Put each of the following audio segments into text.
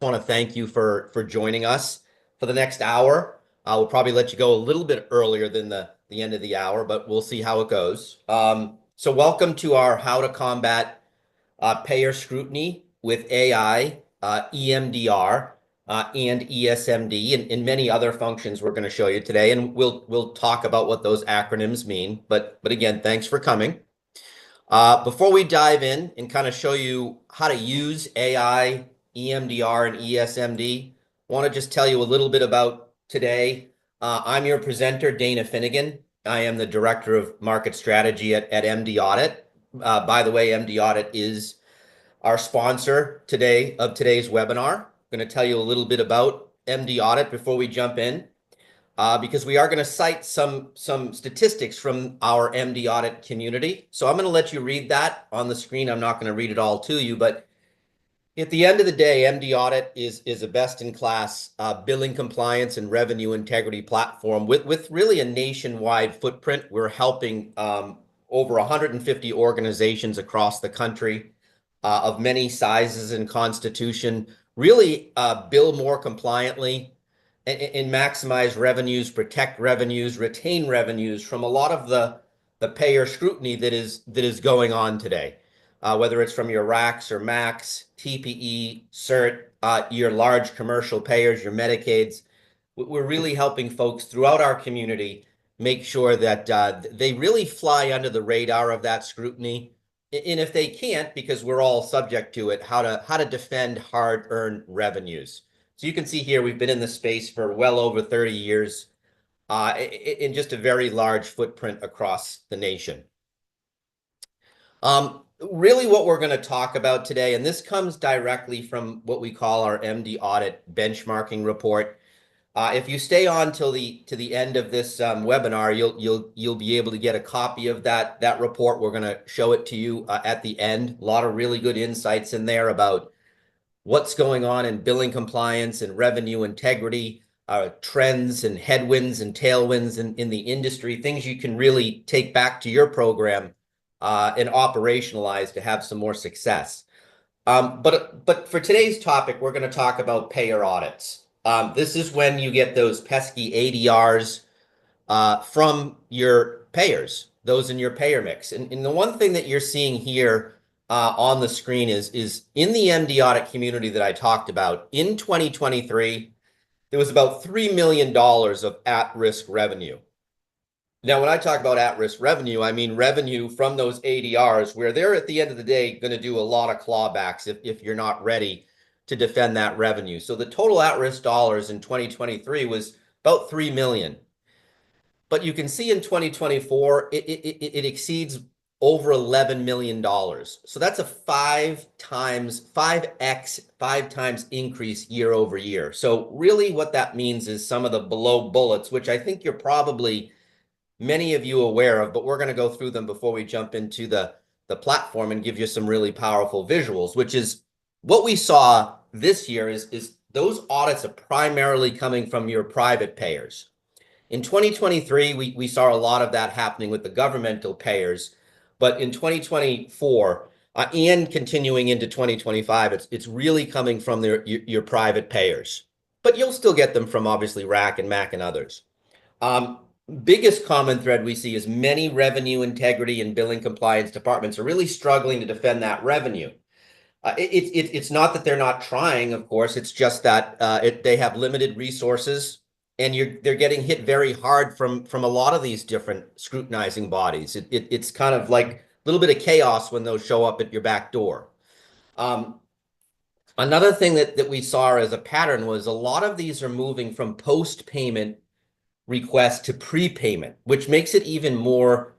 want to thank you for joining us for the next hour. We'll probably let you go a little bit earlier than the end of the hour, but we'll see how it goes. So welcome to our How to Combat Payer Scrutiny with AI, eMDR, and esMD, and many other functions we're going to show you today. And we'll talk about what those acronyms mean. But again, thanks for coming. Before we dive in and kind of show you how to use AI, eMDR, and esMD, I want to just tell you a little bit about today. I'm your presenter, Dana Finnegan. I am the Director of Market Strategy at MDaudit. By the way, MDaudit is our sponsor today of today's webinar. I'm going to tell you a little bit about MDaudit before we jump in. Because we are going to cite some statistics from our MDaudit community. So I'm going to let you read that on the screen. I'm not going to read it all to you, but at the end of the day, MDaudit is a best-in-class billing compliance and revenue integrity platform with really a nationwide footprint. We're helping over 150 organizations across the country of many sizes and constitution really bill more compliantly and maximize revenues, protect revenues, retain revenues from a lot of the payer scrutiny that is going on today, whether it's from your RACs or MACs, TPE, CERT, your large commercial payers, your Medicaids. We're really helping folks throughout our community make sure that they really fly under the radar of that scrutiny. And if they can't, because we're all subject to it, how to defend hard-earned revenues. So you can see here, we've been in the space for well over 30 years in just a very large footprint across the nation. Really what we're going to talk about today, and this comes directly from what we call our MDaudit benchmarking report. If you stay on till the end of this webinar, you'll be able to get a copy of that report. We're going to show it to you at the end. A lot of really good insights in there about what's going on in billing compliance and revenue integrity, trends and headwinds and tailwinds in the industry, things you can really take back to your program and operationalize to have some more success. But for today's topic, we're going to talk about payer audits. This is when you get those pesky ADRs from your payers, those in your payer mix. And the one thing that you're seeing here on the screen is in the MDaudit community that I talked about, in 2023, there was about $3 million of at-risk revenue. Now, when I talk about at-risk revenue, I mean revenue from those ADRs where they're at the end of the day going to do a lot of clawbacks if you're not ready to defend that revenue. So the total at-risk dollars in 2023 was about $3 million. But you can see in 2024, it exceeds over $11 million. So that's a 5x increase year over year. So really what that means is some of the below bullets, which I think you're probably many of you aware of, but we're going to go through them before we jump into the platform and give you some really powerful visuals, which is what we saw this year is those audits are primarily coming from your private payers. In 2023, we saw a lot of that happening with the governmental payers. But in 2024 and continuing into 2025, it's really coming from your private payers. But you'll still get them from obviously RAC and MAC and others. Biggest common thread we see is many revenue integrity and billing compliance departments are really struggling to defend that revenue. It's not that they're not trying, of course. It's just that they have limited resources. And they're getting hit very hard from a lot of these different scrutinizing bodies. It's kind of like a little bit of chaos when those show up at your back door. Another thing that we saw as a pattern was a lot of these are moving from post-payment requests to prepayment, which makes it even more,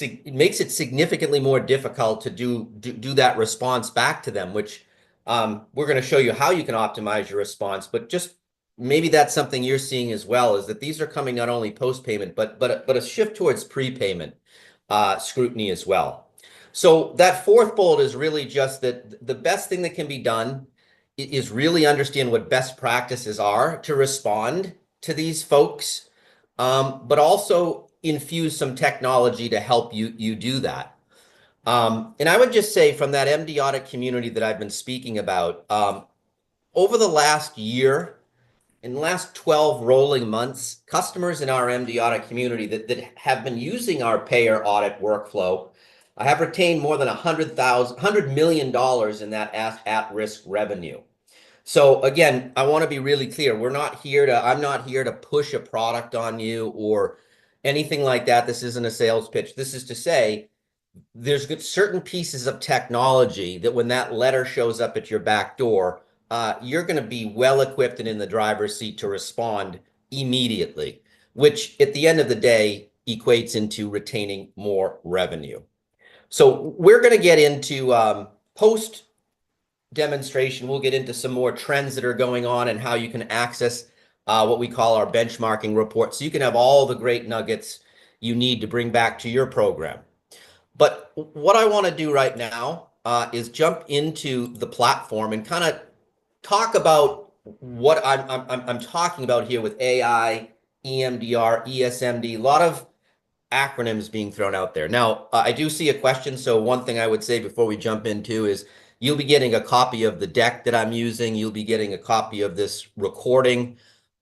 it makes it significantly more difficult to do that response back to them, which we're going to show you how you can optimize your response, but just maybe that's something you're seeing as well, is that these are coming not only post-payment, but a shift towards prepayment scrutiny as well. So that fourth bullet is really just that the best thing that can be done is really understand what best practices are to respond to these folks, but also infuse some technology to help you do that. And I would just say from that MDaudit community that I've been speaking about, over the last year, in the last 12 rolling months, customers in our MD audit community that have been using our payer audit workflow have retained more than $100 million in that at-risk revenue. So again, I want to be really clear. I'm not here to push a product on you or anything like that. This isn't a sales pitch. This is to say, there's certain pieces of technology that when that letter shows up at your back door, you're going to be well equipped and in the driver's seat to respond immediately, which at the end of the day equates into retaining more revenue. So we're going to get into post demonstration. We'll get into some more trends that are going on and how you can access what we call our benchmarking report. So you can have all the great nuggets you need to bring back to your program. But what I want to do right now is jump into the platform and kind of talk about what I'm talking about here with AI, eMDR, esMD, a lot of acronyms being thrown out there. Now, I do see a question. So one thing I would say before we jump into is you'll be getting a copy of the deck that I'm using. You'll be getting a copy of this recording.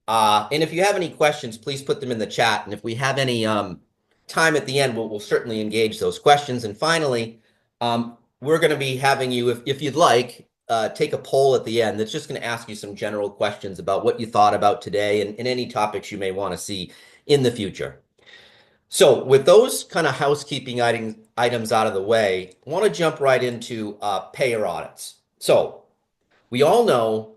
And if you have any questions, please put them in the chat. And if we have any time at the end, we'll certainly engage those questions. And finally, we're going to be having you, if you'd like, take a poll at the end that's just going to ask you some general questions about what you thought about today and any topics you may want to see in the future. So with those kind of housekeeping items out of the way, I want to jump right into payer audits. So we all know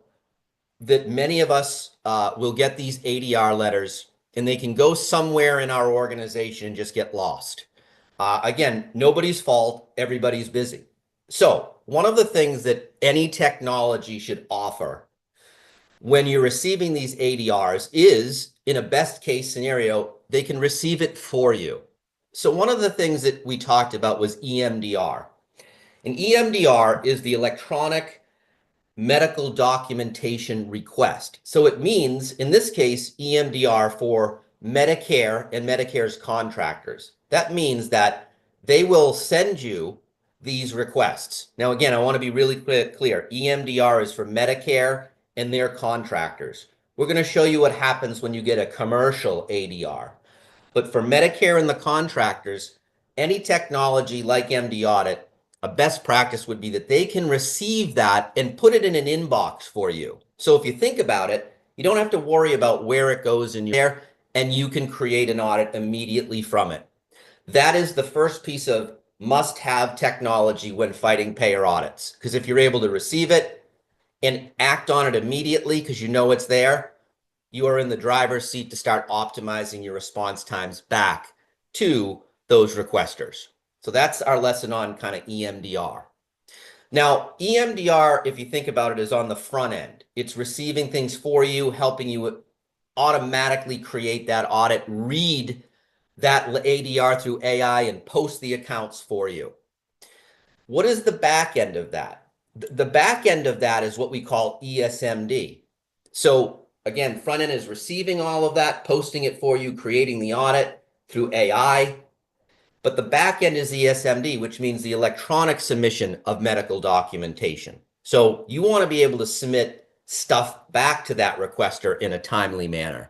that many of us will get these ADR letters and they can go somewhere in our organization and just get lost. Again, nobody's fault, everybody's busy. So one of the things that any technology should offer when you're receiving these ADRs is, in a best case scenario, they can receive it for you. So one of the things that we talked about was eMDR. And eMDR is the electronic medical documentation request. So it means, in this case, eMDR for Medicare and Medicare's contractors. That means that they will send you these requests. Now, again, I want to be really clear. eMDR is for Medicare and their contractors. We're going to show you what happens when you get a commercial ADR. But for Medicare and the contractors, any technology like MDaudit, a best practice would be that they can receive that and put it in an inbox for you. So if you think about it, you don't have to worry about where it goes in there, and you can create an audit immediately from it. That is the first piece of must-have technology when fighting payer audits. Because if you're able to receive it and act on it immediately because you know it's there, you are in the driver's seat to start optimizing your response times back to those requesters. So that's our lesson on kind of eMDR. Now, eMDR, if you think about it, is on the front end. It's receiving things for you, helping you automatically create that audit, read that ADR through AI, and post the accounts for you. What is the back end of that? The back end of that is what we call esMD. So again, front end is receiving all of that, posting it for you, creating the audit through AI. But the back end is esMD, which means the electronic submission of medical documentation. So you want to be able to submit stuff back to that requester in a timely manner.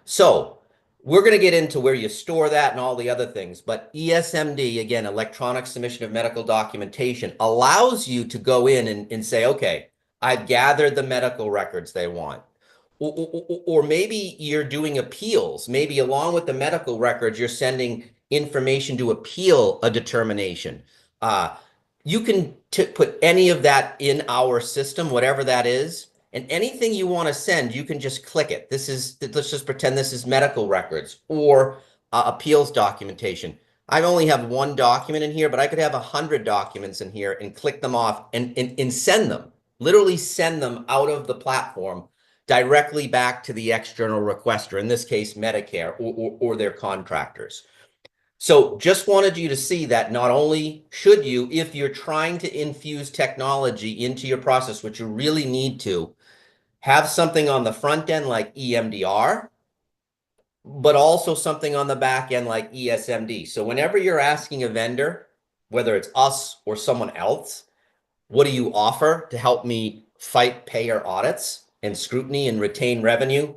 So we're going to get into where you store that and all the other things. But esMD, again, electronic submission of medical documentation, allows you to go in and say, okay, I've gathered the medical records they want. Or maybe you're doing appeals. Maybe along with the medical records, you're sending information to appeal a determination. You can put any of that in our system, whatever that is, and anything you want to send, you can just click it. Let's just pretend this is medical records or appeals documentation. I only have one document in here, but I could have 100 documents in here and click them off and send them, literally send them out of the platform directly back to the external requester, in this case, Medicare or their contractors. So just wanted you to see that not only should you, if you're trying to infuse technology into your process, which you really need to, have something on the front end like eMDR, but also something on the back end like esMD. So whenever you're asking a vendor, whether it's us or someone else, what do you offer to help me fight payer audits and scrutiny and retain revenue,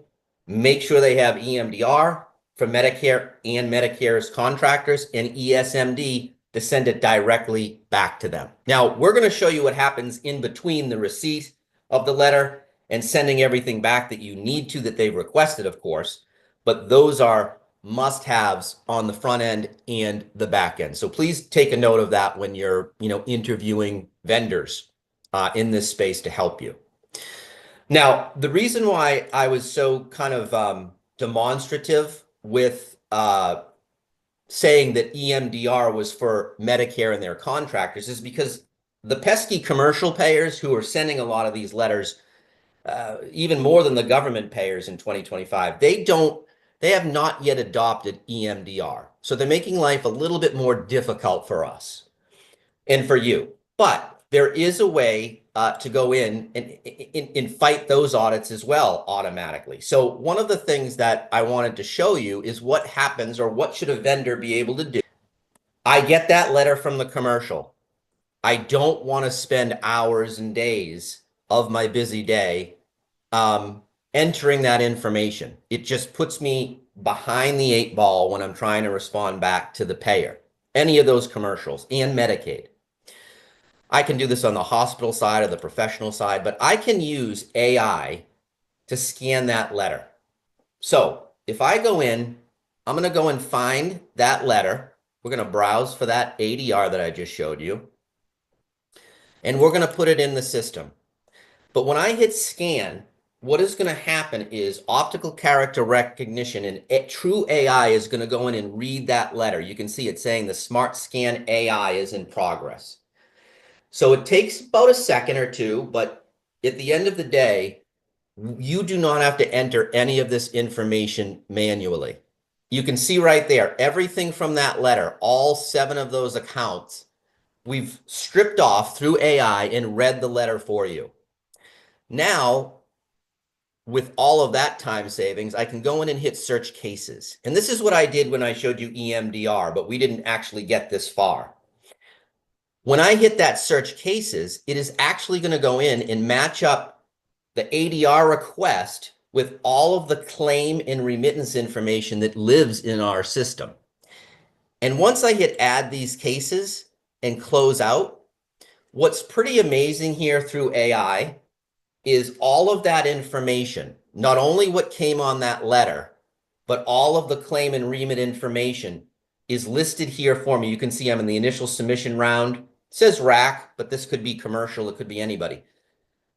make sure they have eMDR for Medicare and Medicare's contractors and esMD to send it directly back to them. Now, we're going to show you what happens in between the receipt of the letter and sending everything back that you need to, that they've requested, of course, but those are must-haves on the front end and the back end. So please take a note of that when you're, interviewing vendors in this space to help you. Now, the reason why I was so kind of demonstrative with saying that eMDR was for Medicare and their contractors is because the pesky commercial payers who are sending a lot of these letters, even more than the government payers in 2025, they have not yet adopted eMDR. So they're making life a little bit more difficult for us and for you. But there is a way to go in and fight those audits as well automatically. So one of the things that I wanted to show you is what happens, or what should a vendor be able to do. I get that letter from the commercial. I don't want to spend hours and days of my busy day entering that information. It just puts me behind the 8 ball when I'm trying to respond back to the payer, any of those commercials, and Medicaid. I can do this on the hospital side or the professional side, but I can use AI to scan that letter. So if I go in, I'm going to go and find that letter. We're going to browse for that ADR that I just showed you, and we're going to put it in the system. But when I hit scan, what is going to happen is optical character recognition and true AI is going to go in and read that letter. You can see it saying the Smart Scan AI is in progress. So it takes about a second or two, but at the end of the day, you do not have to enter any of this information manually. You can see right there, everything from that letter, all 7 of those accounts, we've stripped off through AI and read the letter for you. Now, with all of that time savings, I can go in and hit search cases. And this is what I did when I showed you eMDR, but we didn't actually get this far. When I hit that search cases, it is actually going to go in and match up the ADR request with all of the claim and remittance information that lives in our system. And once I hit add these cases and close out, what's pretty amazing here through AI is all of that information, not only what came on that letter, but all of the claim and remit information is listed here for me. You can see I'm in the initial submission round. It says RAC, but this could be commercial. It could be anybody.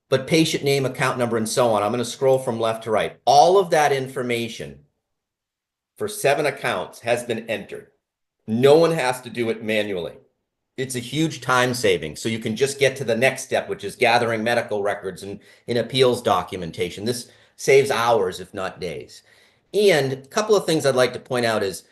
But patient name, account number, and so on. I'm going to scroll from left to right. All of that information for 7 accounts has been entered. No one has to do it manually. It's a huge time saving. So you can just get to the next step, which is gathering medical records and in appeals documentation. This saves hours, if not days. And a couple of things I'd like to point out is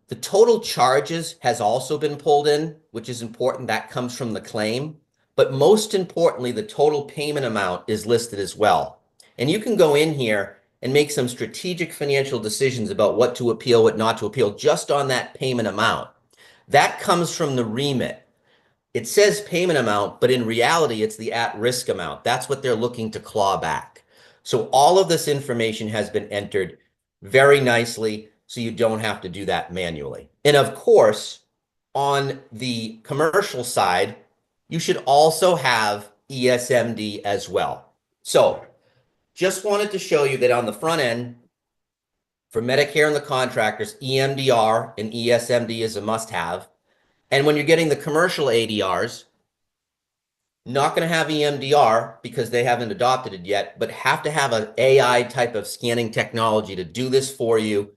the total charges has also been pulled in, which is important. That comes from the claim. But most importantly, the total payment amount is listed as well. And you can go in here and make some strategic financial decisions about what to appeal, what not to appeal, just on that payment amount. That comes from the remit. It says payment amount, but in reality, it's the at-risk amount. That's what they're looking to claw back. So all of this information has been entered very nicely, so you don't have to do that manually. And of course, on the commercial side, you should also have esMD as well. So just wanted to show you that on the front end, for Medicare and the contractors, eMDR and esMD is a must-have. And when you're getting the commercial ADRs, not going to have eMDR because they haven't adopted it yet, but have to have an AI type of scanning technology to do this for you,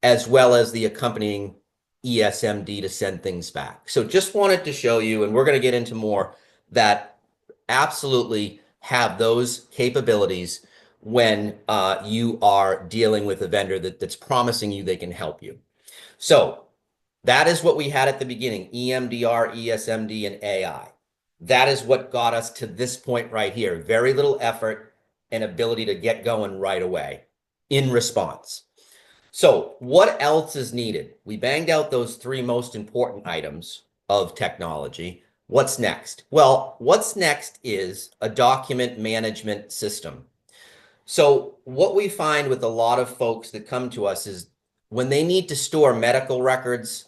as well as the accompanying esMD to send things back. So just wanted to show you, and we're going to get into more, that absolutely have those capabilities when you are dealing with a vendor that's promising you they can help you. So that is what we had at the beginning: eMDR, esMD, and AI. That is what got us to this point right here. Very little effort and ability to get going right away in response. So what else is needed? We banged out those 3 most important items of technology. What's next? Well, what's next is a document management system. So what we find with a lot of folks that come to us is when they need to store medical records,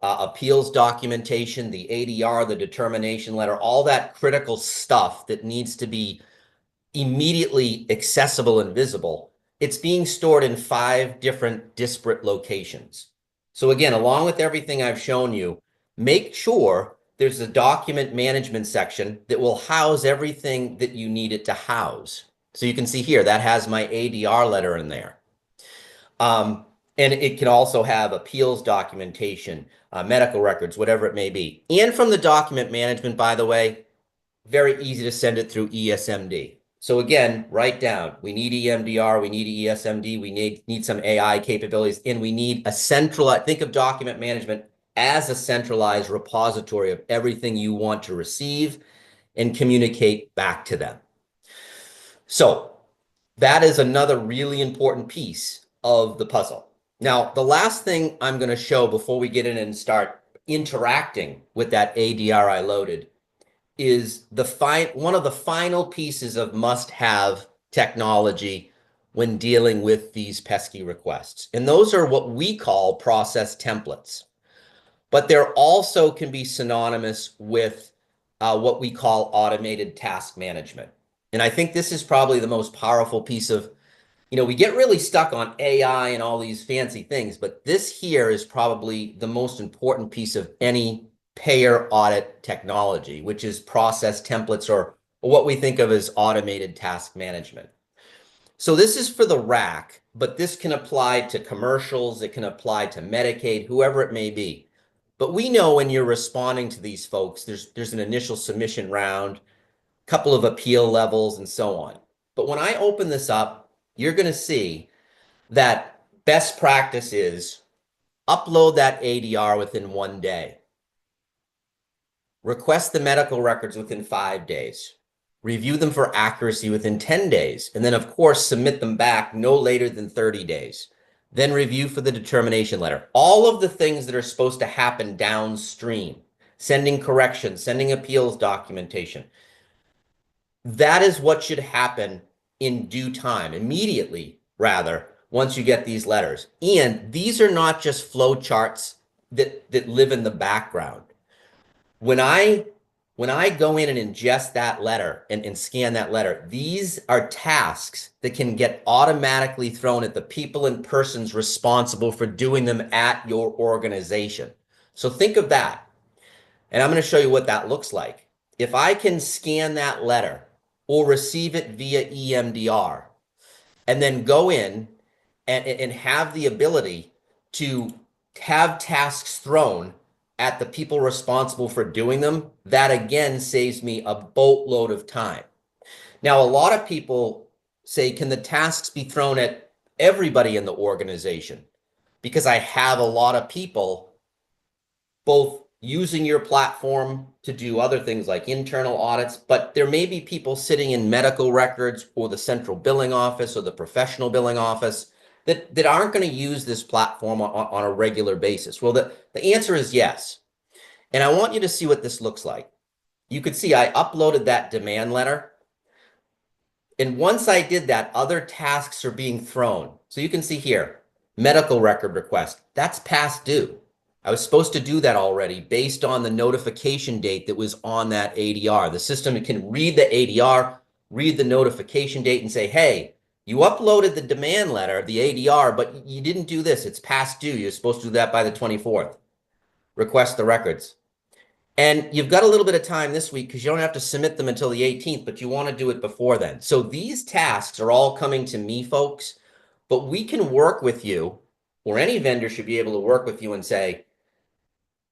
appeals documentation, the ADR, the determination letter, all that critical stuff that needs to be immediately accessible and visible, it's being stored in 5 different disparate locations. So again, along with everything I've shown you, make sure there's a document management section that will house everything that you need it to house. So you can see here, that has my ADR letter in there. And it can also have appeals documentation, medical records, whatever it may be. And from the document management, by the way, very easy to send it through esMD. So again, write down, we need eMDR, we need esMD, we need some AI capabilities, and we need a centralized, think of document management as a centralized repository of everything you want to receive and communicate back to them. So that is another really important piece of the puzzle. Now, the last thing I'm going to show before we get in and start interacting with that ADR I loaded is one of the final pieces of must-have technology when dealing with these pesky requests. And those are what we call process templates. But there also can be synonymous with what we call automated task management. And I think this is probably the most powerful piece of, we get really stuck on AI and all these fancy things, but this here is probably the most important piece of any payer audit technology, which is process templates, or what we think of as automated task management. So this is for the RAC, but this can apply to commercials, it can apply to Medicaid, whoever it may be. But we know when you're responding to these folks, there's an initial submission round, couple of appeal levels, and so on. But when I open this up, you're going to see that best practice is upload that ADR within 1 day. Request the medical records within 5 days. Review them for accuracy within 10 days. And then, of course, submit them back no later than 30 days. Then review for the determination letter. All of the things that are supposed to happen downstream. Sending corrections, sending appeals documentation. That is what should happen in due time, immediately, rather, once you get these letters. And these are not just flow charts that live in the background. When I go in and ingest that letter and scan that letter, these are tasks that can get automatically thrown at the people and persons responsible for doing them at your organization. So think of that. And I'm going to show you what that looks like. If I can scan that letter or receive it via eMDR and then go in and have the ability to have tasks thrown at the people responsible for doing them, that again saves me a boatload of time. Now, a lot of people say, can the tasks be thrown at everybody in the organization? Because I have a lot of people both using your platform to do other things like internal audits, but there may be people sitting in medical records or the central billing office or the professional billing office that aren't going to use this platform on a regular basis. Well, the answer is yes. And I want you to see what this looks like. You could see I uploaded that demand letter. And once I did that, other tasks are being thrown. So you can see here, medical record request, that's past due. I was supposed to do that already based on the notification date that was on that ADR. The system can read the ADR, read the notification date and say, hey, you uploaded the demand letter, the ADR, but you didn't do this. It's past due. You're supposed to do that by the 24th. Request the records. And you've got a little bit of time this week because you don't have to submit them until the 18th, but you want to do it before then. So these tasks are all coming to me, folks, but we can work with you, or any vendor should be able to work with you and say,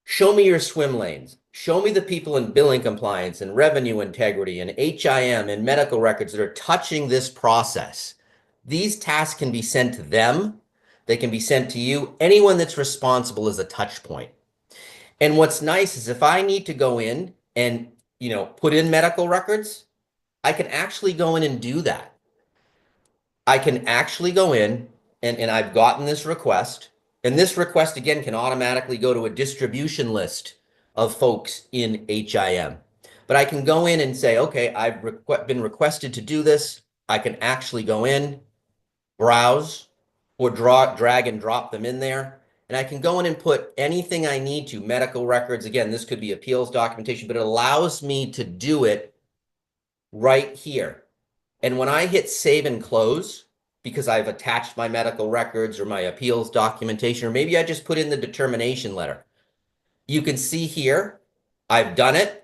show me your swim lanes. Show me the people in billing compliance and revenue integrity and HIM and medical records that are touching this process. These tasks can be sent to them. They can be sent to you. Anyone that's responsible is a touch point. And what's nice is if I need to go in and, put in medical records, I can actually go in and do that. I can actually go in and I've gotten this request. And this request, again, can automatically go to a distribution list of folks in HIM. But I can go in and say, okay, I've been requested to do this. I can actually go in, browse, or drag and drop them in there. And I can go in and put anything I need to, medical records. Again, this could be appeals documentation, but it allows me to do it right here. And when I hit save and close, because I've attached my medical records or my appeals documentation, or maybe I just put in the determination letter, you can see here, I've done it.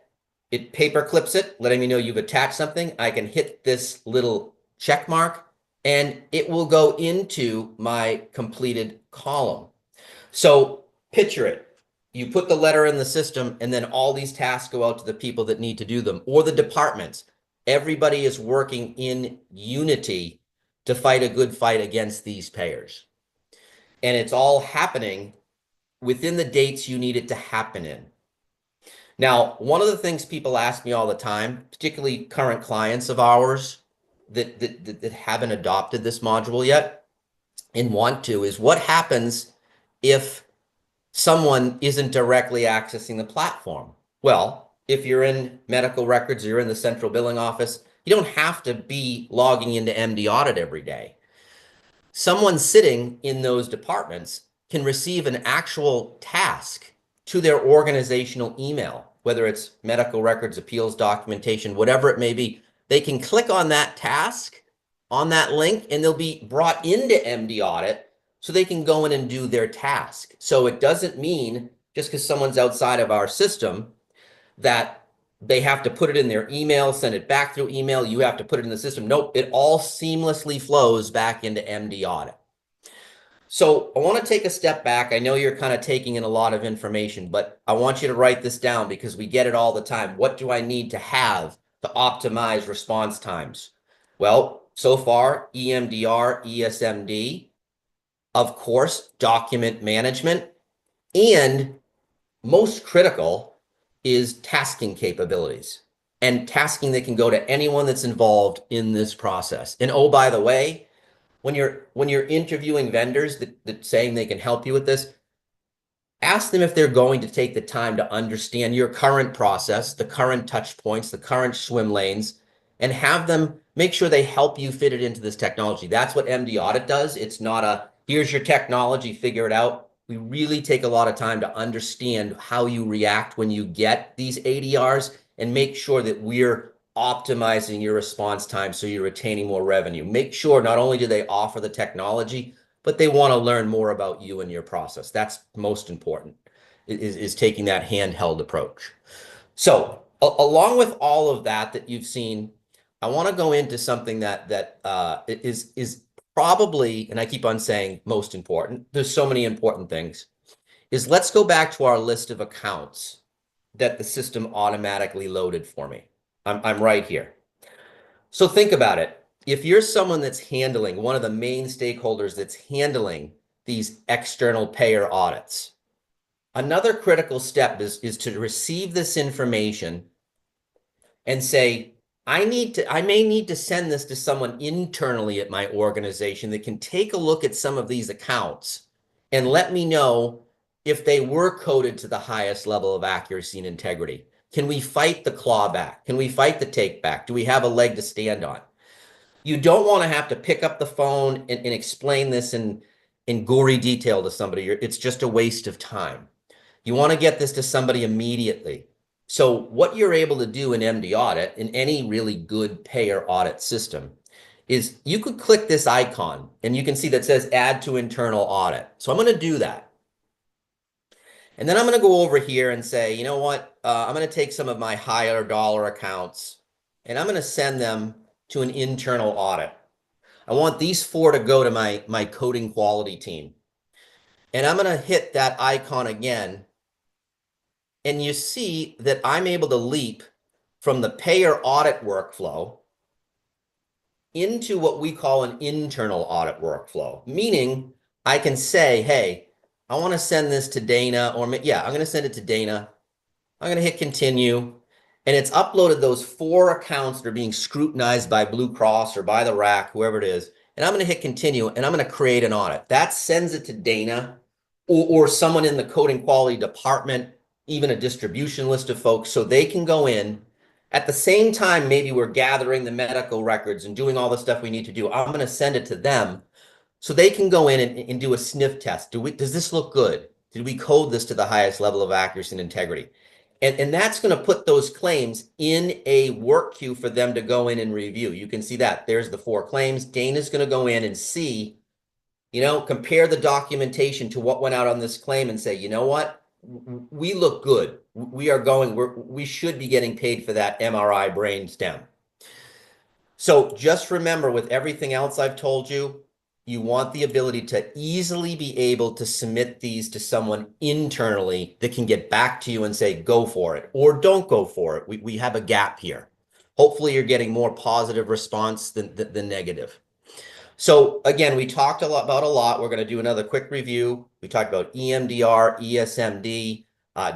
It paper clips it, letting me know you've attached something. I can hit this little check mark and it will go into my completed column. So picture it. You put the letter in the system and then all these tasks go out to the people that need to do them, or the departments. Everybody is working in unity to fight a good fight against these payers. And it's all happening within the dates you need it to happen in. Now, one of the things people ask me all the time, particularly current clients of ours that haven't adopted this module yet and want to, is what happens if someone isn't directly accessing the platform? Well, if you're in medical records, you're in the central billing office, you don't have to be logging into MDaudit every day. Someone sitting in those departments can receive an actual task to their organizational email, whether it's medical records, appeals documentation, whatever it may be. They can click on that task, on that link, and they'll be brought into MDaudit so they can go in and do their task. So it doesn't mean just because someone's outside of our system that they have to put it in their email, send it back through email, you have to put it in the system. Nope, it all seamlessly flows back into MDaudit. So I want to take a step back. I know you're kind of taking in a lot of information, but I want you to write this down because we get it all the time. What do I need to have to optimize response times? Well, so far, eMDR, esMD, of course, document management, and most critical is tasking capabilities and tasking that can go to anyone that's involved in this process. And oh, by the way, when you're interviewing vendors that saying they can help you with this, ask them if they're going to take the time to understand your current process, the current touch points, the current swim lanes, and have them make sure they help you fit it into this technology. That's what MDaudit does. It's not a, here's your technology, figure it out. We really take a lot of time to understand how you react when you get these ADRs and make sure that we're optimizing your response time so you're retaining more revenue. Make sure not only do they offer the technology, but they want to learn more about you and your process. That's most important, is taking that handheld approach. So along with all of that you've seen, I want to go into something that is probably, and I keep on saying most important, there's so many important things, is let's go back to our list of accounts that the system automatically loaded for me. I'm right here. So think about it. If you're someone that's handling, one of the main stakeholders that's handling these external payer audits, another critical step is to receive this information and say, I may need to send this to someone internally at my organization that can take a look at some of these accounts and let me know if they were coded to the highest level of accuracy and integrity. Can we fight the clawback? Can we fight the take back? Do we have a leg to stand on? You don't want to have to pick up the phone and explain this in gory detail to somebody. It's just a waste of time. You want to get this to somebody immediately. So what you're able to do in MDaudit, in any really good payer audit system, is you could click this icon and you can see that says add to internal audit. So I'm going to do that. And then I'm going to go over here and say, you know what? I'm going to take some of my higher dollar accounts and I'm going to send them to an internal audit. I want these 4 to go to my coding quality team. And I'm going to hit that icon again. And you see that I'm able to leap from the payer audit workflow into what we call an internal audit workflow, meaning I can say, hey, I want to send this to Dana, or yeah, I'm going to send it to Dana. I'm going to hit continue. And it's uploaded those 4 accounts that are being scrutinized by Blue Cross or by the RAC, whoever it is. And I'm going to hit continue and I'm going to create an audit. That sends it to Dana or someone in the coding quality department even a distribution list of folks, so they can go in at the same time. Maybe we're gathering the medical records and doing all the stuff we need to do. I'm going to send it to them so they can go in and do a sniff test. Does this look good? Did we code this to the highest level of accuracy and integrity? And that's going to put those claims in a work queue for them to go in and review. You can see that. There's the 4 claims. Dana's going to go in and see, compare the documentation to what went out on this claim and say, you know what? We look good. We should be getting paid for that MRI brain stem. So just remember, with everything else I've told you, you want the ability to easily be able to submit these to someone internally that can get back to you and say, go for it, or don't go for it. We have a gap here. Hopefully you're getting more positive response than negative. So again, we talked about a lot. We're going to do another quick review. We talked about eMDR, esMD,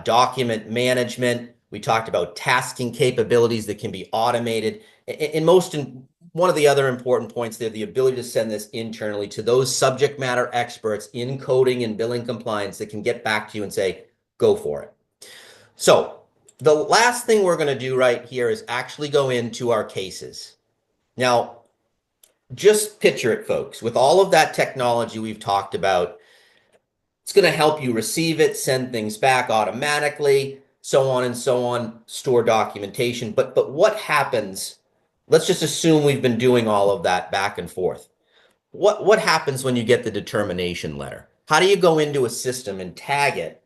document management. We talked about tasking capabilities that can be automated. And one of the other important points there, the ability to send this internally to those subject matter experts in coding and billing compliance that can get back to you and say, go for it. So the last thing we're going to do right here is actually go into our cases. Now, just picture it, folks. With all of that technology we've talked about, it's going to help you receive it, send things back automatically, so on and so on, store documentation. But what happens? Let's just assume we've been doing all of that back and forth. What happens when you get the determination letter? How do you go into a system and tag it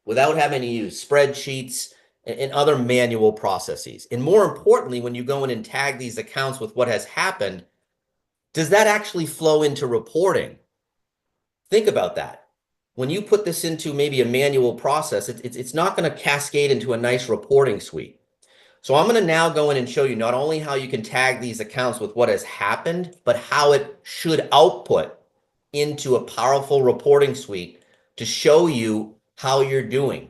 without having to use spreadsheets and other manual processes? And more importantly, when you go in and tag these accounts with what has happened, does that actually flow into reporting? Think about that. When you put this into maybe a manual process, it's not going to cascade into a nice reporting suite. So I'm going to now go in and show you not only how you can tag these accounts with what has happened, but how it should output into a powerful reporting suite to show you how you're doing.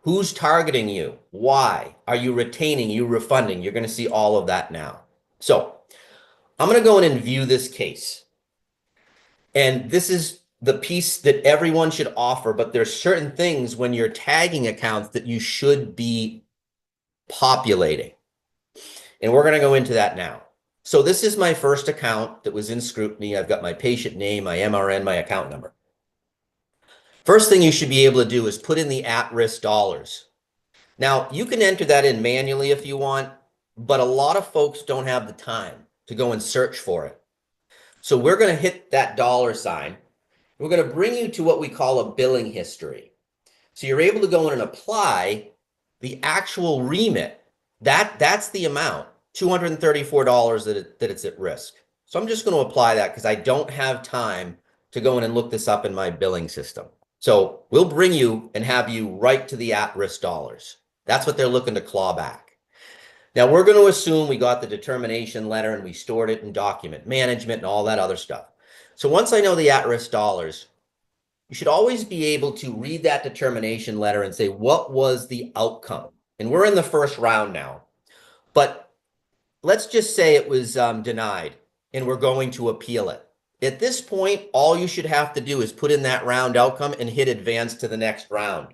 Who's targeting you? Why? Are you retaining? Are you refunding? You're going to see all of that now. So I'm going to go in and view this case. And this is the piece that everyone should offer, but there's certain things when you're tagging accounts that you should be populating. And we're going to go into that now. So this is my first account that was in scrutiny. I've got my patient name, my MRN, my account number. First thing you should be able to do is put in the at-risk dollars. Now, you can enter that in manually if you want, but a lot of folks don't have the time to go and search for it. So we're going to hit that dollar sign. We're going to bring you to what we call a billing history. So you're able to go in and apply the actual remit. That's the amount, $234 that it's at risk. So I'm just going to apply that because I don't have time to go in and look this up in my billing system. So we'll bring you and have you right to the at-risk dollars. That's what they're looking to claw back. Now we're going to assume we got the determination letter and we stored it in document management and all that other stuff. So once I know the at-risk dollars, you should always be able to read that determination letter and say, what was the outcome? And we're in the first round now, but let's just say it was denied and we're going to appeal it. At this point, all you should have to do is put in that round outcome and hit advance to the next round.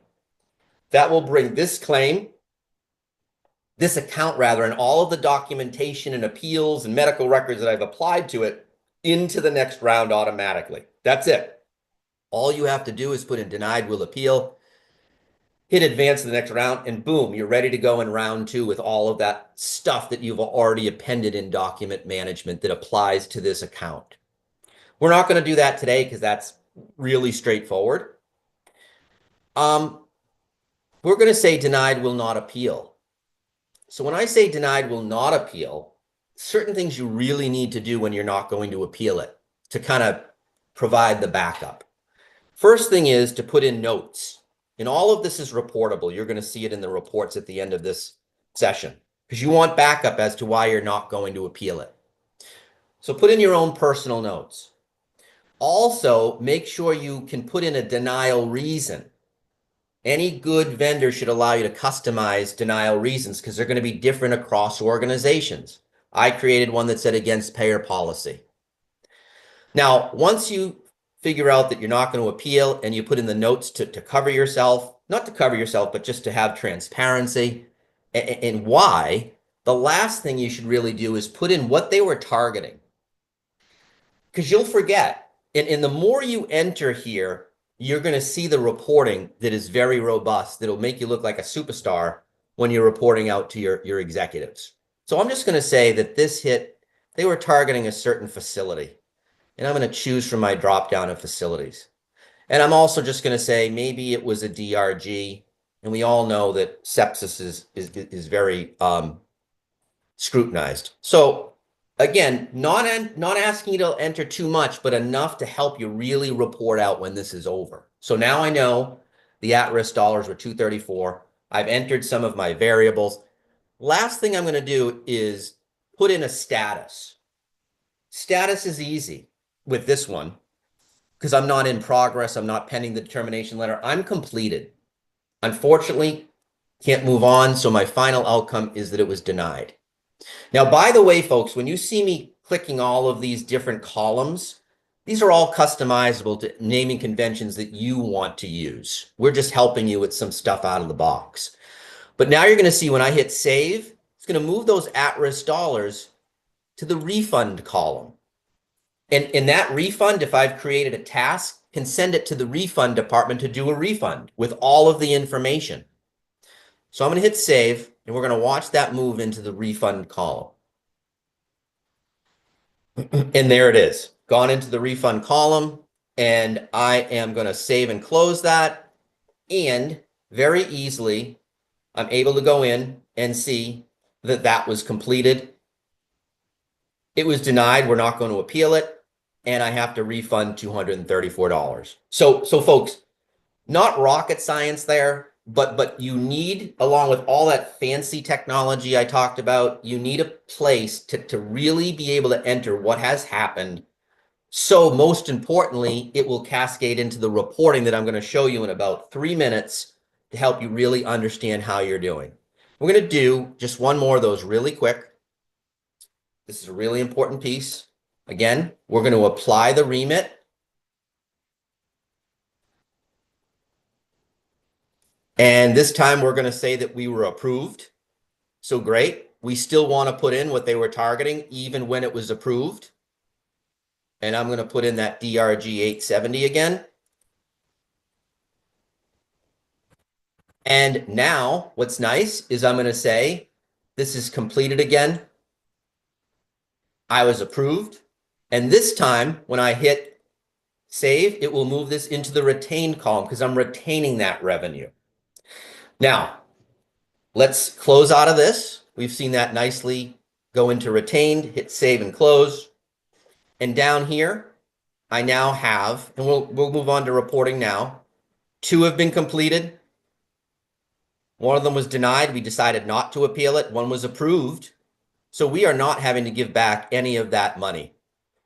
That will bring this claim, this account rather, and all of the documentation and appeals and medical records that I've applied to it into the next round automatically. That's it. All you have to do is put in denied, will appeal, hit advance to the next round, and boom, you're ready to go in round 2 with all of that stuff that you've already appended in document management that applies to this account. We're not going to do that today because that's really straightforward. We're going to say denied, will not appeal. So when I say denied, will not appeal, certain things you really need to do when you're not going to appeal it to kind of provide the backup. First thing is to put in notes. And all of this is reportable. You're going to see it in the reports at the end of this session because you want backup as to why you're not going to appeal it. So put in your own personal notes. Also, make sure you can put in a denial reason. Any good vendor should allow you to customize denial reasons because they're going to be different across organizations. I created one that said against payer policy. Now, once you figure out that you're not going to appeal and you put in the notes to cover yourself, not to cover yourself, but just to have transparency and why, the last thing you should really do is put in what they were targeting. Because you'll forget. And the more you enter here, you're going to see the reporting that is very robust, that'll make you look like a superstar when you're reporting out to your executives. So I'm just going to say that this hit, they were targeting a certain facility. And I'm going to choose from my drop down of facilities. And I'm also just going to say maybe it was a DRG. And we all know that sepsis is very scrutinized. So again, not asking you to enter too much, but enough to help you really report out when this is over. So now I know the at-risk dollars were 234. I've entered some of my variables. Last thing I'm going to do is put in a status. Status is easy with this one because I'm not in progress. I'm not pending the determination letter. I'm completed. Unfortunately, can't move on. So my final outcome is that it was denied. Now, by the way, folks, when you see me clicking all of these different columns, these are all customizable to naming conventions that you want to use. We're just helping you with some stuff out of the box. But now you're going to see when I hit save, it's going to move those at-risk dollars to the refund column. And in that refund, if I've created a task, can send it to the refund department to do a refund with all of the information. So I'm going to hit save, and we're going to watch that move into the refund column. And there it is, gone into the refund column. And I am going to save and close that. And very easily, I'm able to go in and see that that was completed. It was denied. We're not going to appeal it. And I have to refund $234. So folks, not rocket science there. But you need, along with all that fancy technology I talked about, you need a place to really be able to enter what has happened. So most importantly, it will cascade into the reporting that I'm going to show you in about 3 minutes to help you really understand how you're doing. We're going to do just one more of those really quick. This is a really important piece. Again, we're going to apply the remit. And this time we're going to say that we were approved. So great. We still want to put in what they were targeting even when it was approved. And I'm going to put in that DRG 870 again. And now what's nice is I'm going to say this is completed again. I was approved. And this time when I hit save, it will move this into the retained column because I'm retaining that revenue. Now, let's close out of this. We've seen that nicely go into retained, hit save and close. And down here, I now have, and we'll move on to reporting now. 2 have been completed. 1 of them was denied. We decided not to appeal it. 1 was approved. So we are not having to give back any of that money.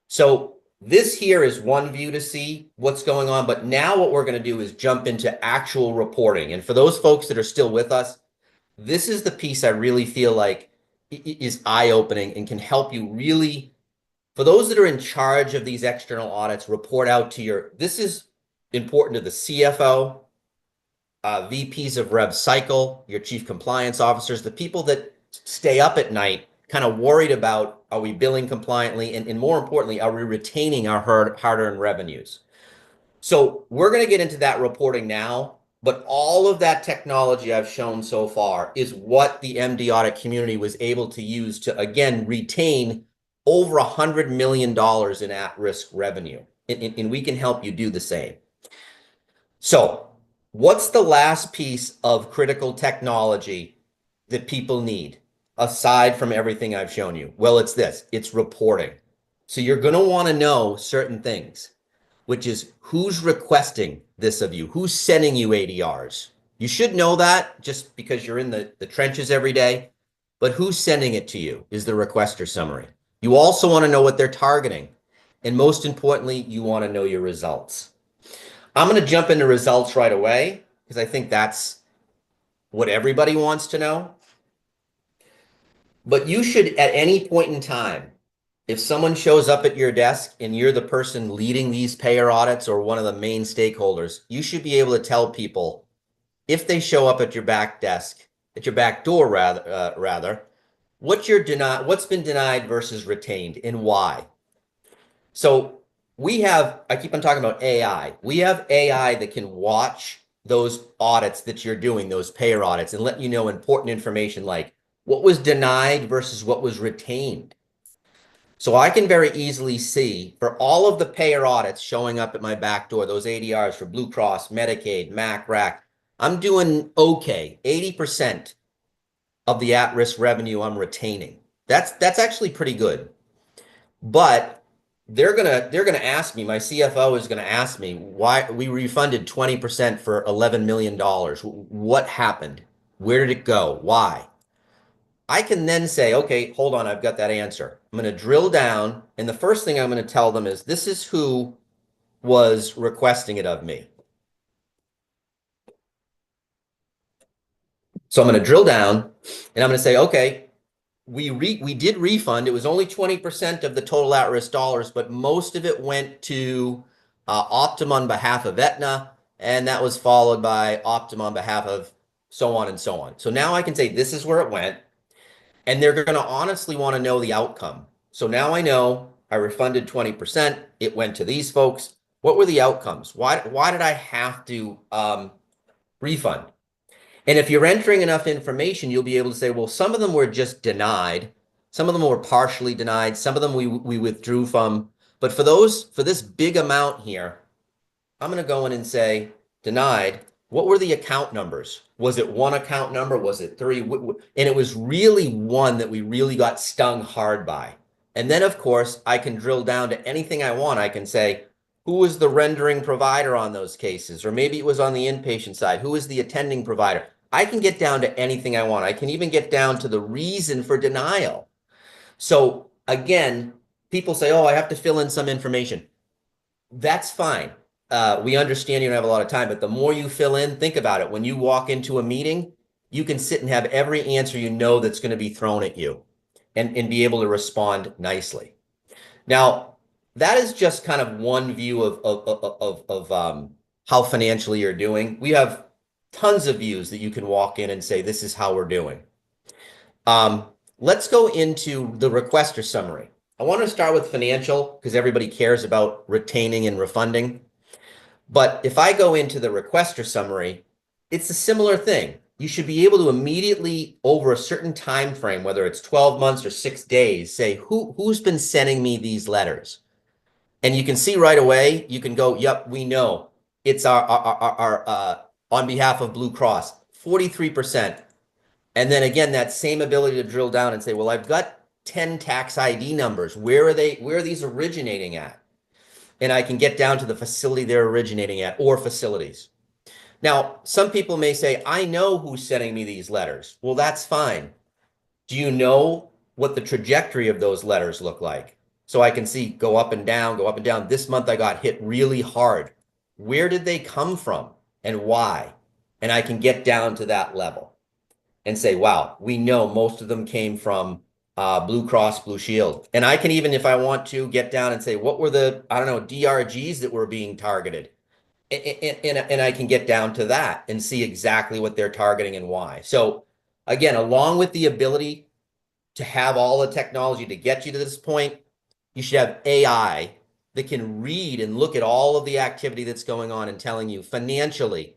So this here is one view to see what's going on. But now what we're going to do is jump into actual reporting. And for those folks that are still with us, this is the piece I really feel like is eye-opening and can help you really, for those that are in charge of these external audits, report out to this is important to the CFO, VPs of Rev Cycle, your chief compliance officers, the people that stay up at night kind of worried about, are we billing compliantly? And more importantly, are we retaining our hard-earned revenues? So we're going to get into that reporting now, but all of that technology I've shown so far is what the MDaudit community was able to use to, again, retain over $100 million in at-risk revenue. And we can help you do the same. So what's the last piece of critical technology that people need aside from everything I've shown you? Well, it's this, it's reporting. So you're going to want to know certain things, which is who's requesting this of you, who's sending you ADRs. You should know that just because you're in the trenches every day, but who's sending it to you is the requester summary. You also want to know what they're targeting. And most importantly, you want to know your results. I'm going to jump into results right away because I think that's what everybody wants to know. But you should, at any point in time, if someone shows up at your desk and you're the person leading these payer audits or one of the main stakeholders, you should be able to tell people if they show up at your back desk, at your back door rather, what's been denied versus retained and why? So I keep on talking about AI. We have AI that can watch those audits that you're doing, those payer audits, and let you know important information like what was denied versus what was retained. So I can very easily see for all of the payer audits showing up at my back door, those ADRs for Blue Cross, Medicaid, MAC, RAC, I'm doing okay. 80% of the at-risk revenue I'm retaining. That's actually pretty good. But they're gonna ask me, my CFO is gonna ask me why we refunded 20% for $11 million. What happened? Where did it go? Why? I can then say, okay, hold on, I've got that answer. I'm going to drill down, and the first thing I'm going to tell them is this is who was requesting it of me. So I'm going to drill down, and I'm going to say, okay, we did refund. It was only 20% of the total at-risk dollars, but most of it went to Optum on behalf of Aetna, and that was followed by Optum on behalf of so on and so on. So now I can say this is where it went. And they're going to honestly want to know the outcome. So now I know I refunded 20%. It went to these folks. What were the outcomes? Why did I have to refund? And if you're entering enough information, you'll be able to say, well, some of them were just denied. Some of them were partially denied. Some of them we withdrew from. But for this big amount here, I'm going to go in and say denied. What were the account numbers? Was it one account number? Was it three? And it was really one that we really got stung hard by. And then, of course, I can drill down to anything I want. I can say, who was the rendering provider on those cases? Or maybe it was on the inpatient side. Who is the attending provider? I can get down to anything I want. I can even get down to the reason for denial. So again, people say, oh, I have to fill in some information. That's fine. We understand you don't have a lot of time, but the more you fill in, think about it. When you walk into a meeting, you can sit and have every answer you know that's going to be thrown at you and be able to respond nicely. Now, that is just kind of one view of how financially you're doing. We have tons of views that you can walk in and say, this is how we're doing. Let's go into the requester summary. I want to start with financial because everybody cares about retaining and refunding. But if I go into the requester summary, it's a similar thing. You should be able to immediately, over a certain time frame, whether it's 12 months or 6 days, say who's been sending me these letters. And you can see right away, you can go, yep, we know. It's our on behalf of Blue Cross, 43%. And then again, that same ability to drill down and say, well, I've got 10 tax ID numbers. Where are these originating at? And I can get down to the facility they're originating at or facilities. Now, some people may say, I know who's sending me these letters. Well, that's fine. Do you know what the trajectory of those letters look like? So I can see go up and down, go up and down. This month I got hit really hard. Where did they come from and why? And I can get down to that level and say, wow, we know most of them came from Blue Cross Blue Shield. And I can even, if I want to, get down and say, what were the, I don't know, DRGs that were being targeted? And I can get down to that and see exactly what they're targeting and why. So again, along with the ability to have all the technology to get you to this point, you should have AI that can read and look at all of the activity that's going on and telling you financially,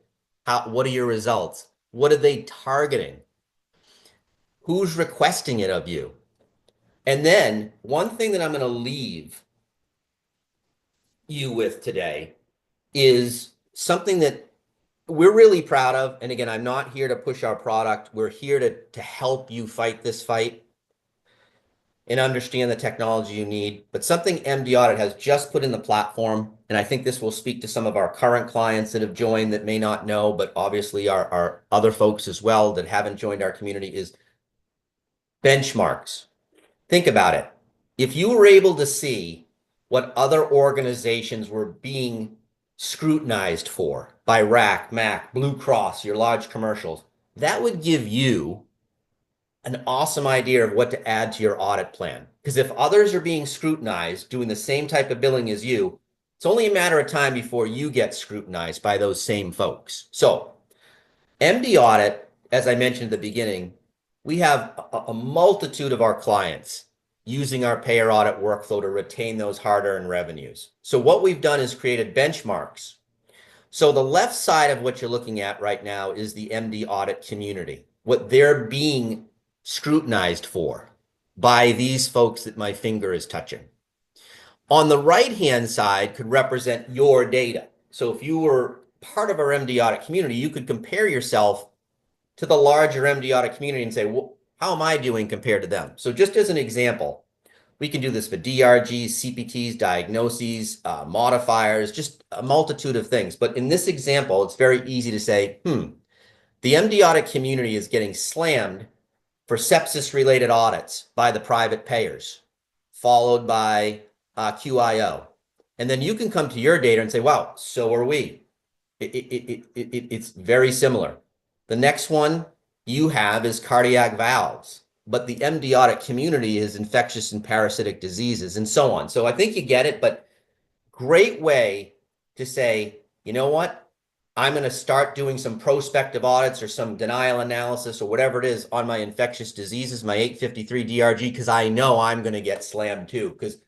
what are your results? What are they targeting? Who's requesting it of you? And then one thing that I'm going to leave you with today is something that we're really proud of. And again, I'm not here to push our product. We're here to help you fight this fight and understand the technology you need. But something MDaudit has just put in the platform, and I think this will speak to some of our current clients that have joined that may not know, but obviously our other folks as well that haven't joined our community, is benchmarks. Think about it. If you were able to see what other organizations were being scrutinized for by RAC, MAC, Blue Cross, your large commercials, that would give you an awesome idea of what to add to your audit plan. Because if others are being scrutinized, doing the same type of billing as you, it's only a matter of time before you get scrutinized by those same folks. So MD audit, as I mentioned at the beginning, we have a multitude of our clients using our payer audit workflow to retain those hard-earned revenues. So what we've done is created benchmarks. So the left side of what you're looking at right now is the MD audit community, what they're being scrutinized for by these folks that my finger is touching. On the right-hand side could represent your data. So if you were part of our MD audit community, you could compare yourself to the larger MD audit community and say, well, how am I doing compared to them? So just as an example, we can do this for DRGs, CPTs, diagnoses, modifiers, just a multitude of things. But in this example, it's very easy to say, the MD audit community is getting slammed for sepsis-related audits by the private payers, followed by QIO. And then you can come to your data and say, wow, so are we. It's very similar. The next one you have is cardiac valves, but the MD audit community is infectious and parasitic diseases and so on. So I think you get it, but great way to say, you know what? I'm going to start doing some prospective audits or some denial analysis or whatever it is on my infectious diseases, my 853 DRG, because I know I'm going to get slammed too, because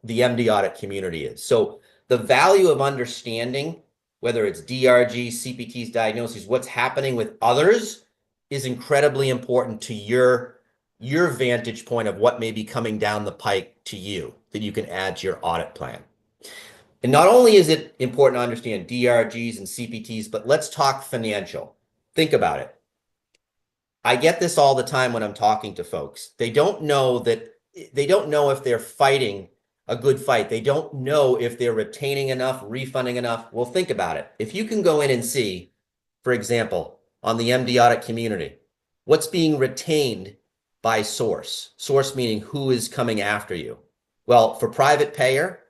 the MD audit community is. So the value of understanding, whether it's DRG, CPTs, diagnoses, what's happening with others is incredibly important to your vantage point of what may be coming down the pike to you that you can add to your audit plan. And not only is it important to understand DRGs and CPTs, but let's talk financial. Think about it. I get this all the time when I'm talking to folks. They don't know if they're fighting a good fight. They don't know if they're retaining enough, refunding enough. Well, think about it. If you can go in and see, for example, on the MD audit community, what's being retained by source? Source meaning who is coming after you. Well, for private payer,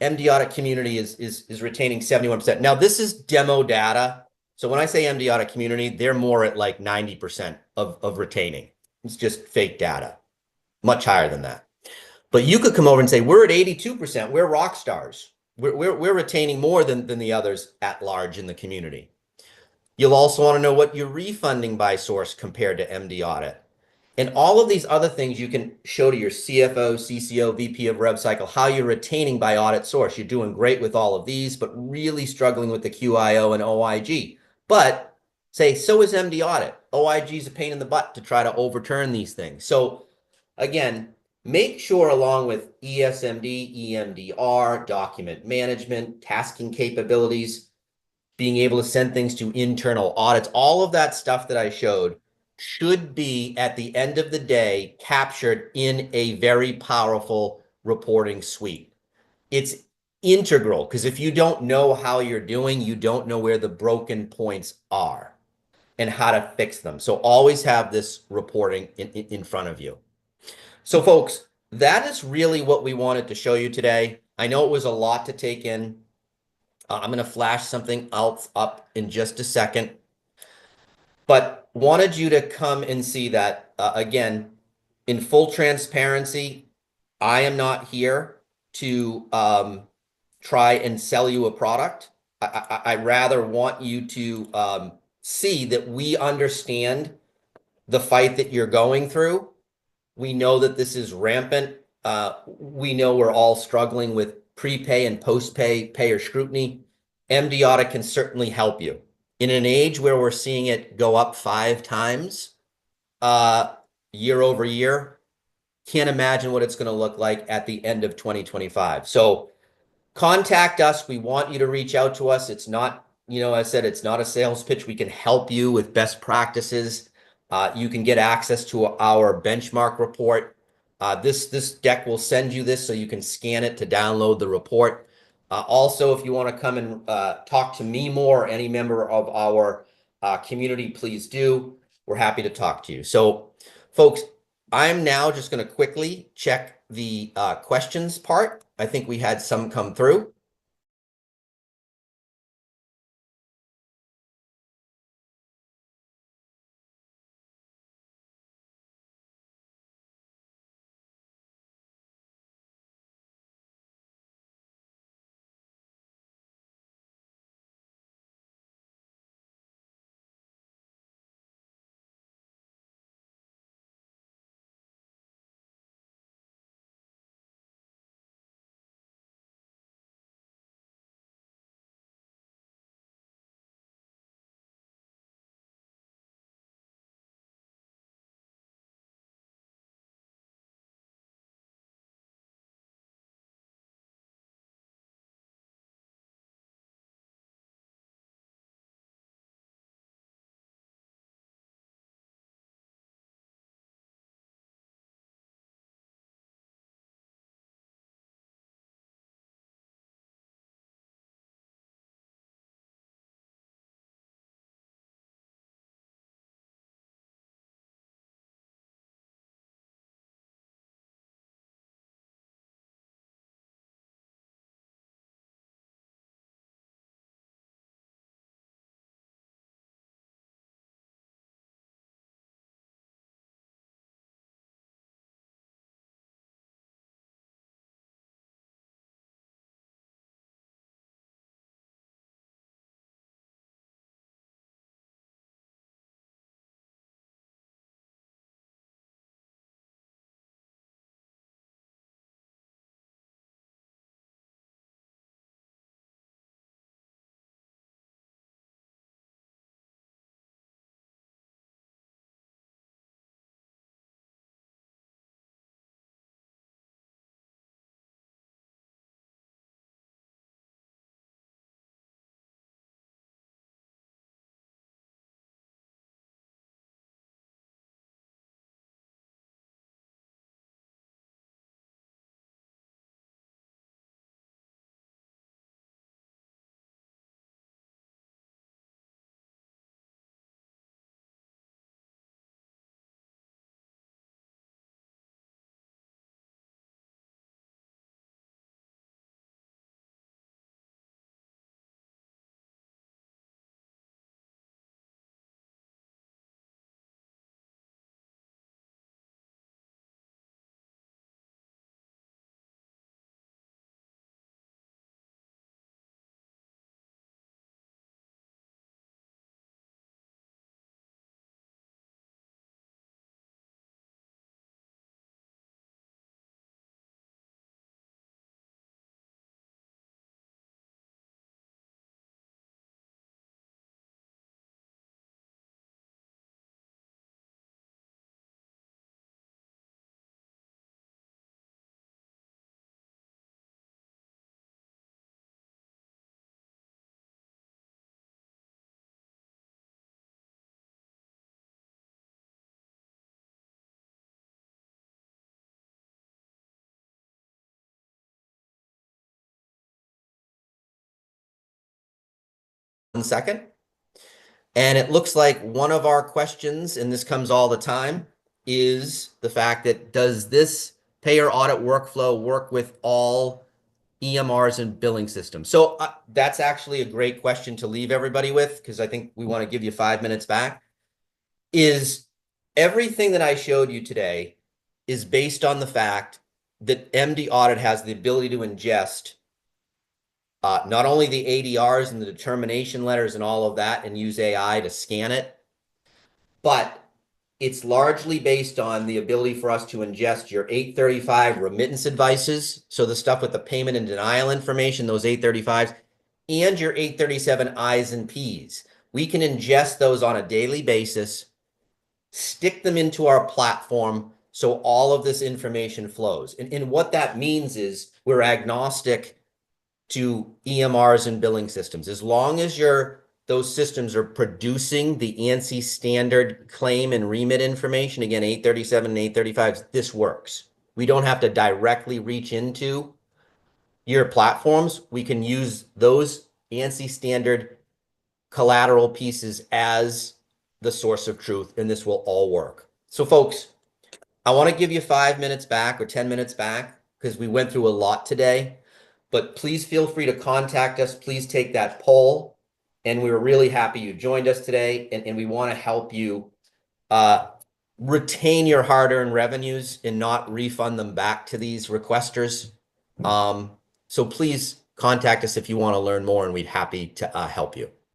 MD audit community is retaining 71%. Now, this is demo data. So when I say MD audit community, they're more at like 90% of retaining. It's just fake data, much higher than that. But you could come over and say, we're at 82%. We're rock stars. We're retaining more than the others at large in the community. You'll also want to know what you're refunding by source compared to MD audit. And all of these other things you can show to your CFO, CCO, VP of Rev Cycle, how you're retaining by audit source. You're doing great with all of these, but really struggling with the QIO and OIG. But say, so is MD audit. OIG is a pain in the butt to try to overturn these things. So again, make sure along with esMD, eMDR, document management, tasking capabilities, being able to send things to internal audits, all of that stuff that I showed should be at the end of the day captured in a very powerful reporting suite. It's integral because if you don't know how you're doing, you don't know where the broken points are and how to fix them. So always have this reporting in front of you. So folks, that is really what we wanted to show you today. I know it was a lot to take in. I'm going to flash something else up in just a second, but wanted you to come and see that, again, in full transparency, I am not here to try and sell you a product. I rather want you to see that we understand the fight that you're going through. We know that this is rampant. We know we're all struggling with prepay and post-pay payer scrutiny. MD audit can certainly help you. In an age where we're seeing it go up 5 times year over year, can't imagine what it's going to look like at the end of 2025. So contact us. We want you to reach out to us. It's not, I said, it's not a sales pitch. We can help you with best practices. You can get access to our benchmark report. This deck will send you this so you can scan it to download the report. Also, if you want to come and talk to me more or any member of our community, please do. We're happy to talk to you. So, folks, I'm now just going to quickly check the questions part. I think we had some come through. second. And it looks like one of our questions, and this comes all the time, is the fact that does this payer audit workflow work with all EMRs and billing systems? So that's actually a great question to leave everybody with, because I think we want to give you 5 minutes back. Is everything that I showed you today is based on the fact that MDaudit has the ability to ingest not only the ADRs and the determination letters and all of that and use AI to scan it, but it's largely based on the ability for us to ingest your 835 remittance advices. So the stuff with the payment and denial information, those 835s, and your 837 I's and P's. We can ingest those on a daily basis, stick them into our platform so all of this information flows. And what that means is we're agnostic to EMRs and billing systems. As long as those systems are producing the ANSI standard claim and remit information, again, 837 and 835, this works. We don't have to directly reach into your platforms. We can use those ANSI standard collateral pieces as the source of truth, and this will all work. So folks, I want to give you 5 minutes back or 10 minutes back because we went through a lot today, but please feel free to contact us. Please take that poll. And we were really happy you joined us today, and we want to help you retain your hard-earned revenues and not refund them back to these requesters. So please contact us if you want to learn more, and we'd be happy to help you.